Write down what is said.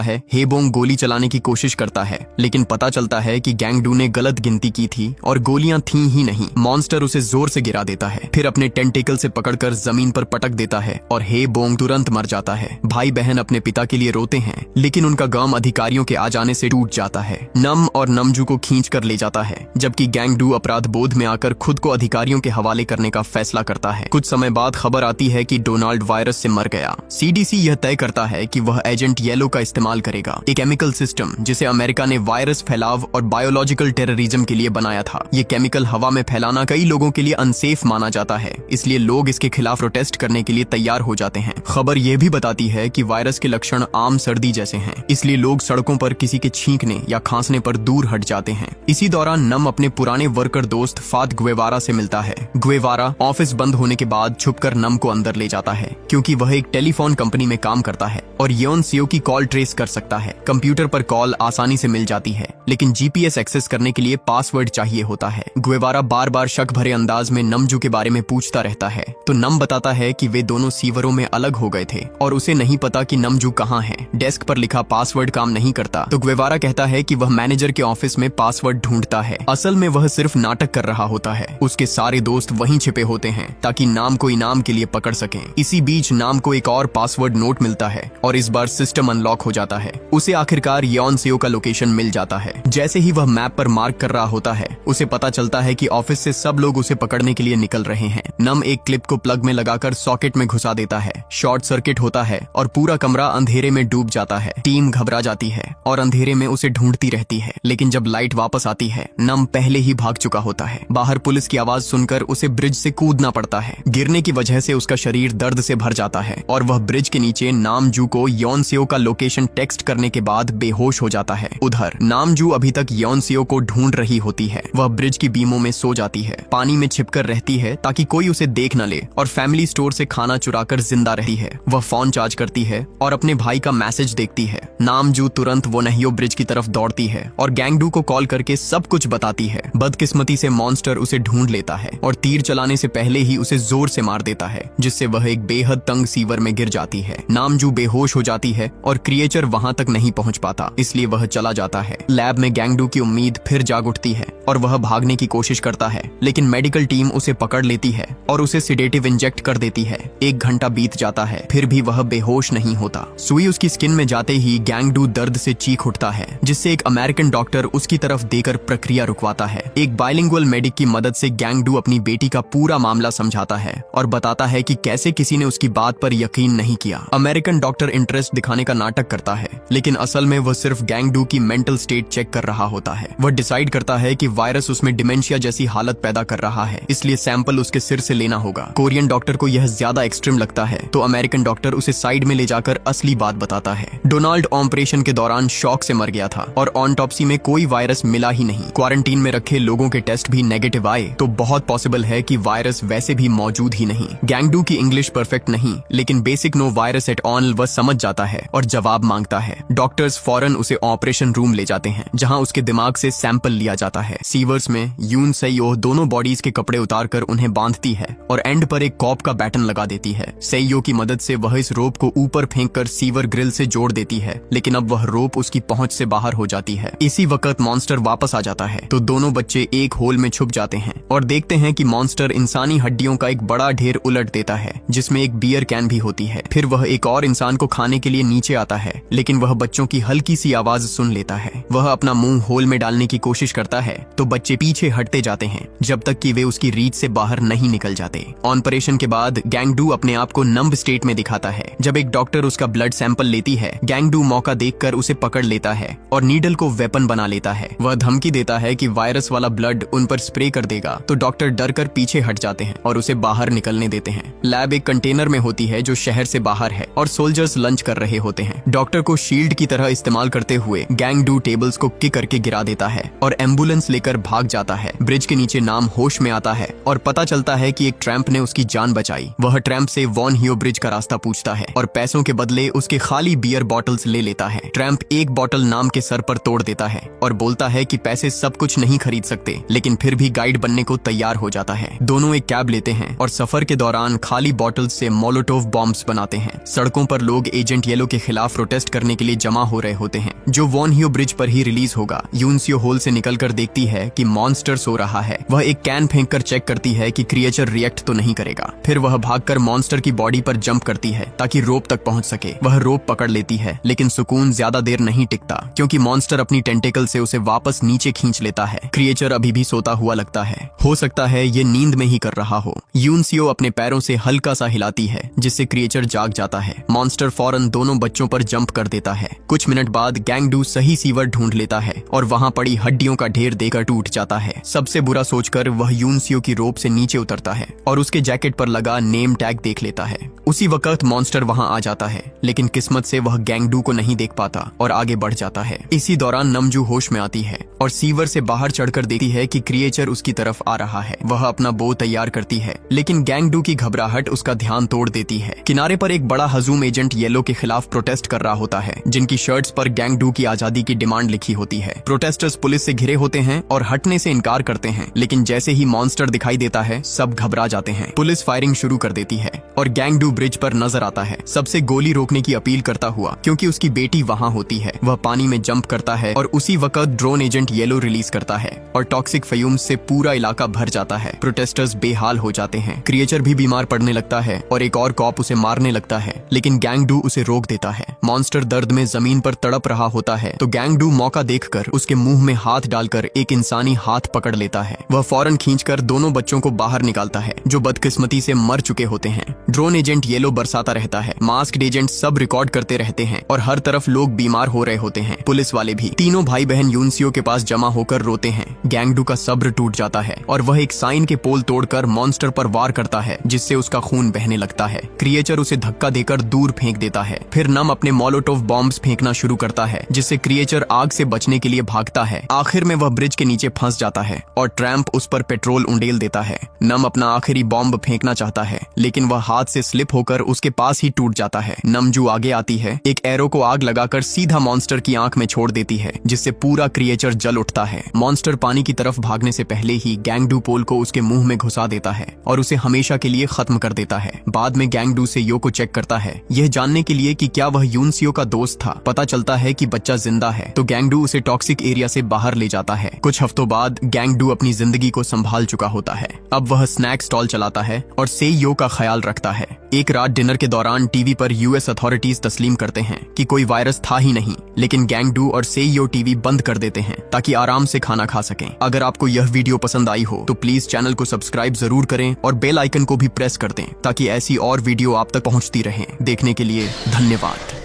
है। हेबोंग गोली चलाने की कोशिश करता है, लेकिन पता चलता है कि गैंगडू ने गलत गिनती की थी और गोलियां थी ही नहीं। मॉन्स्टर उसे जोर से गिरा देता है, फिर अपने टेंटिकल से पकड़कर जमीन पर पटक देता है और हेबोंग तुरंत मर जाता है। भाई बहन अपने पिता के लिए रोते हैं, लेकिन उनका गम अधिकारियों के आ जाने से टूट जाता है। नम और नमजू को खींच कर ले जाता है, जबकि गैंगडू अपराध बोध में आकर खुद को अधिकारियों के हवाले करने का फैसला करता है। कुछ समय बाद खबर आती है कि डोनाल्ड वायरस से मर गया। सीडीसी यह तय करता है कि वह एजेंट येलो का इस्तेमाल करेगा, एक केमिकल सिस्टम जिसे अमेरिका ने वायरस फैलाव और बायोलॉजिकल टेररिज्म के लिए बनाया था। ये केमिकल हवा में फैलाना कई लोगों के लिए अनसेफ माना जाता है, इसलिए लोग इसके खिलाफ प्रोटेस्ट करने के लिए तैयार हो जाते हैं। खबर यह भी बताती है कि वायरस के लक्षण आम सर्दी जैसे हैं, इसलिए लोग सड़कों पर किसी के छींकने या खांसने पर दूर हट जाते हैं। इसी दौरान नम अपने पुराने वर्कर दोस्त फाद गुएवारा से मिलता है। गुएवारा ऑफिस बंद होने के बाद छुपकर नम को अंदर ले जाता है, क्योंकि वह एक टेलीफोन कंपनी में काम करता है और योन सीओ की कॉल ट्रेस कर सकता है। कंप्यूटर पर कॉल आसानी से मिल जाती है, लेकिन जीपीएस एक्सेस करने के लिए पासवर्ड चाहिए होता है। गुएवारा बार बार शक भरे अंदाज में नमजू के बारे में पूछता रहता है, तो नम बताता है कि वे दोनों सीवरों में अलग हो गए थे और उसे नहीं पता कि नमजू कहाँ है। डेस्क पर लिखा पासवर्ड काम नहीं करता, तो गुएवारा कहता है कि वह मैनेजर के ऑफिस में पासवर्ड ढूंढता है। असल में वह सिर्फ नाटक कर रहा होता है। उसके सारे दोस्त वहीं छिपे होते हैं ताकि नाम को इनाम के लिए पकड़ सकें। इसी बीच नाम को एक और पासवर्ड नोट मिलता है और इस बार सिस्टम अनलॉक हो जाता है। उसे आखिरकार योन सीओ का लोकेशन मिल जाता है। जैसे ही वह मैप पर मार्क कर रहा होता है, उसे पता चलता है कि ऑफिस से सब लोग उसे पकड़ने के लिए निकल रहे हैं। नम एक क्लिप को प्लग में लगाकर सॉकेट में घुसा देता है। शॉर्ट सर्किट होता है और पूरा कमरा अंधेरे में डूब जाता है। टीम घबरा जाती है और अंधेरे में उसे ढूंढती रहती है, लेकिन जब लाइट वापस आती है, नम पहले ही भाग चुका होता है। बाहर पुलिस की आवाज सुनकर उसे ब्रिज से कूदना पड़ता है। गिरने की वजह से उसका शरीर दर्द से भर जाता है और वह ब्रिज के नीचे नामजू को योन सीओ का लोकेशन टेक्स्ट करने के बाद बेहोश हो जाता है। उधर नामजू अभी तक योन सीओ को ढूंढ रही होती है। वह ब्रिज की बीमों में सो जाती है, पानी में छिपकर रहती है ताकि कोई उसे देख न ले, और फैमिली स्टोर से खाना चुराकर जिंदा रहती है। वह फोन चार्ज करती है और अपने भाई का मैसेज देखती है। नामजू तुरंत वो नहियो ब्रिज की तरफ दौड़ती है और गैंगडू को कॉल करके सब कुछ बताती है। बदकिस्मती से मॉन्स्टर उसे ढूंढ लेता है और तीर चलाने से पहले ही उसे जोर से मार देता है, जिससे वह एक बेहद तंग सीवर में गिर जाती है। नामजू बेहोश हो जाती है और क्रिएचर वहां तक नहीं पहुंच पाता, इसलिए वह चला जाता है। लैब में गैंगडू की उम्मीद फिर जाग उठती है और वह भागने की कोशिश करता है, लेकिन मेडिकल टीम उसे पकड़ लेती है और उसे सिडेटिव इंजेक्ट कर देती है। 1 घंटा बीत जाता है, फिर भी वह बेहोश नहीं होता। सुई उसकी स्किन में जाते ही गैंगडू दर्द से चीख उठता है, जिससे एक अमेरिकन डॉक्टर उसकी तरफ देकर प्रक्रिया रुकवाता है। एक बाइलिंगुअल मेडिक की मदद से गैंगडू अपनी बेटी का पूरा मामला समझाता है और बताता है कि कैसे किसी ने उसकी बात पर यकीन नहीं किया। अमेरिकन डॉक्टर इंटरेस्ट दिखाने का नाटक करता है, लेकिन असल में वह सिर्फ गैंगडू की मेंटल स्टेट चेक कर रहा होता है। वह डिसाइड करता है कि वायरस उसमें डिमेंशिया जैसी हालत पैदा कर रहा है, इसलिए सैंपल उसके सिर से लेना होगा। कोरियन डॉक्टर को यह ज्यादा एक्सट्रीम लगता है, तो अमेरिकन डॉक्टर उसे साइड में ले जाकर असली बात बताता है। डोनाल्ड ऑपरेशन के दौरान शॉक से मर गया था और ऑटोप्सी में कोई वायरस मिला ही नहीं। क्वारंटीन में रखे लोगों के टेस्ट भी नेगेटिव आए, तो बहुत पॉसिबल है कि वायरस वैसे भी मौजूद ही नहीं। गैंगडू की इंग्लिश परफेक्ट नहीं, लेकिन basic no virus at all वह समझ जाता है और जवाब मांगता है। डॉक्टर्स फौरन उसे ऑपरेशन रूम ले जाते हैं, जहां उसके दिमाग से सैंपल लिया जाता है। सीवर्स में यून सेयो दोनों बॉडीज के कपड़े उतारकर उन्हें बांधती है और एंड पर एक कॉप का बैटन लगा देती है। सेयो की मदद से वह इस रोप को ऊपर फेंककर सीवर ग्रिल से जोड़ देती है, लेकिन अब वह रोप उसकी पहुंच से बाहर हो जाती है। इसी वक्त मॉन्स्टर वापस आ जाता है, तो दोनों बच्चे एक होल में छुप जाते हैं और देखते हैं कि मॉन्स्टर इंसानी हड्डियों का एक बड़ा ढेर उलट देता है, जिसमें एक बियर कैन भी होती है। फिर वह एक और इंसान को खाने के लिए नीचे आता है, लेकिन वह बच्चों की हल्की सी आवाज सुन लेता है। वह अपना मुंह होल में डालने की कोशिश करता है, तो बच्चे पीछे हटते जाते हैं जब तक कि वे उसकी रीच से बाहर नहीं निकल जाते। ऑपरेशन के बाद गैंगडू अपने आप को नंब स्टेट में दिखाता है। जब एक डॉक्टर उसका ब्लड सैंपल लेती है, गैंगडू मौका देखकर उसे पकड़ लेता है और नीडल को वेपन बना लेता है। वह धमकी देता है कि वायरस वाला ब्लड उन पर स्प्रे कर देगा, तो डॉक्टर डर कर पीछे हट जाते हैं और उसे बाहर निकलने देते हैं। लैब एक कंटेनर में होती है जो शहर से बाहर है और सोल्जर्स लंच कर रहे होते हैं। डॉक्टर को शील्ड की तरह इस्तेमाल करते हुए गैंगडू टेबल्स को किक करके गिरा देता है और एम्बुलेंस लेकर लेकर भाग जाता है। ब्रिज के नीचे नाम होश में आता है और पता चलता है कि एक ट्रैम्प ने उसकी जान बचाई। वह ट्रैम्प से वॉन हियो ब्रिज का रास्ता पूछता है और पैसों के बदले उसके खाली बियर बॉटल्स ले लेता है। ट्रैम्प एक बॉटल नाम के सर पर तोड़ देता है और बोलता है कि पैसे सब कुछ नहीं खरीद सकते, लेकिन फिर भी गाइड बनने को तैयार हो जाता है। दोनों एक कैब लेते हैं और सफर के दौरान खाली बॉटल्स से मोलोटोव बॉम्ब्स बनाते हैं। सड़कों पर लोग एजेंट येलो के खिलाफ प्रोटेस्ट करने के लिए जमा हो रहे होते हैं, जो वॉन हियो ब्रिज पर ही रिलीज होगा। यूनसियो होल से निकलकर देखती है कि मॉन्स्टर सो रहा है। वह एक कैन फेंककर चेक करती है कि क्रिएचर रिएक्ट तो नहीं करेगा। फिर वह भागकर मॉन्स्टर की बॉडी पर जंप करती है ताकि रोप तक पहुंच सके। वह रोप पकड़ लेती है, लेकिन सुकून ज्यादा देर नहीं टिकता क्योंकि मॉन्स्टर अपनी टेंटेकल से उसे वापस नीचे खींच लेता है। क्रिएचर अभी भी सोता हुआ लगता है। हो सकता है ये नींद में ही कर रहा हो। यूनसियो अपने पैरों से हल्का सा हिलाती है जिससे क्रिएचर जाग जाता है। मॉन्स्टर फौरन दोनों बच्चों पर जंप कर देता है। कुछ मिनट बाद गैंगडू सही सीवर ढूंढ लेता है और वहां पड़ी हड्डियों का ढेर देकर टूट जाता है। सबसे बुरा सोचकर वह यूनसियो की रोप से नीचे उतरता है और उसके जैकेट पर लगा नेम टैग देख लेता है। उसी वक्त मॉन्स्टर वहां आ जाता है, लेकिन किस्मत से वह गैंगडू को नहीं देख पाता और आगे बढ़ जाता है। इसी दौरान नमजू होश में आती है और सीवर से बाहर चढ़कर देखती है कि क्रिएचर उसकी तरफ आ रहा है। वह अपना बो तैयार करती है, लेकिन गैंगडू की घबराहट उसका ध्यान तोड़ देती है। किनारे पर एक बड़ा हजूम एजेंट येलो के खिलाफ प्रोटेस्ट कर रहा होता है, जिनकी शर्ट्स पर गैंगडू की आजादी की डिमांड लिखी होती है। प्रोटेस्टर्स पुलिस से घिरे होते हैं और हटने से इनकार करते हैं, लेकिन जैसे ही मॉन्स्टर दिखाई देता है सब घबरा जाते हैं। पुलिस फायरिंग शुरू कर देती है और गैंगडू ब्रिज पर नजर आता है, सबसे गोली रोकने की अपील करता हुआ क्योंकि उसकी बेटी वहां होती है। वह पानी में जंप करता है और उसी वक्त ड्रोन एजेंट येलो रिलीज करता है और टॉक्सिक फ्यूम्स से पूरा इलाका भर जाता है। प्रोटेस्टर्स बेहाल हो जाते हैं। क्रिएचर भी बीमार पड़ने लगता है और एक और कॉप उसे मारने लगता है, लेकिन गैंगडू उसे रोक देता है। मॉन्स्टर दर्द में जमीन पर तड़प रहा होता है तो गैंगडू मौका देखकर उसके मुंह में हाथ डालकर एक इंसानी हाथ पकड़ लेता है। वह फौरन खींचकर दोनों बच्चों को बाहर निकालता है जो बदकिस्मती से मर चुके होते हैं। ड्रोन एजेंट येलो बरसाता रहता है। मास्क्ड एजेंट सब रिकॉर्ड करते रहते हैं और हर तरफ लोग बीमार हो रहे होते हैं, पुलिस वाले भी। तीनों भाई बहन यूनसियो के पास जमा होकर रोते हैं। गैंगडू का सब्र टूट जाता है और वह एक साइन के पोल तोड़कर मॉन्स्टर पर वार करता है, जिससे उसका खून बहने लगता है। क्रिएचर उसे धक्का देकर दूर फेंक देता है। फिर नम अपने मोलोटोव बॉम्ब्स फेंकना शुरू करता है, जिससे क्रिएचर आग से बचने के लिए भागता है। आखिर में वह ब्रिज के नीचे फंस जाता है और ट्रैम्प उस पर पेट्रोल उंडेल देता है। नम अपना आखिरी बॉम्ब फेंकना चाहता है, लेकिन वह हाथ से स्लिप होकर उसके पास ही टूट जाता है। नमजू आगे आती है, एक एरो को आग लगाकर सीधा मॉन्स्टर की आंख में छोड़ देती है, जिससे पूरा क्रिएचर जल उठता है। मॉन्स्टर पानी की तरफ भागने से पहले ही गैंगडू पोल को उसके मुंह में घुसा देता है और उसे हमेशा के लिए खत्म कर देता है। बाद में गैंगडू से यो को चेक करता है, यह जानने के लिए कि क्या वह यूनसियो का दोस्त था। पता चलता है कि बच्चा जिंदा है, तो गैंगडू उसे टॉक्सिक एरिया से बाहर ले जाता है। कुछ हफ्तों बाद गैंगडू अपनी जिंदगी को संभाल चुका होता है। अब वह स्नैक स्टॉल चलाता है और सेइयो का ख्याल रखता है। एक रात डिनर के दौरान टीवी पर यूएस अथॉरिटीज तस्लीम करते हैं कि कोई वायरस था ही नहीं, लेकिन गैंगडू और सेइयो टीवी बंद कर देते हैं ताकि आराम से खाना खा सकें। अगर आपको यह वीडियो पसंद आई हो तो प्लीज चैनल को सब्सक्राइब जरूर करें और बेल आइकन को भी प्रेस कर दें ताकि ऐसी और वीडियो आप तक पहुंचती रहे। देखने के लिए धन्यवाद।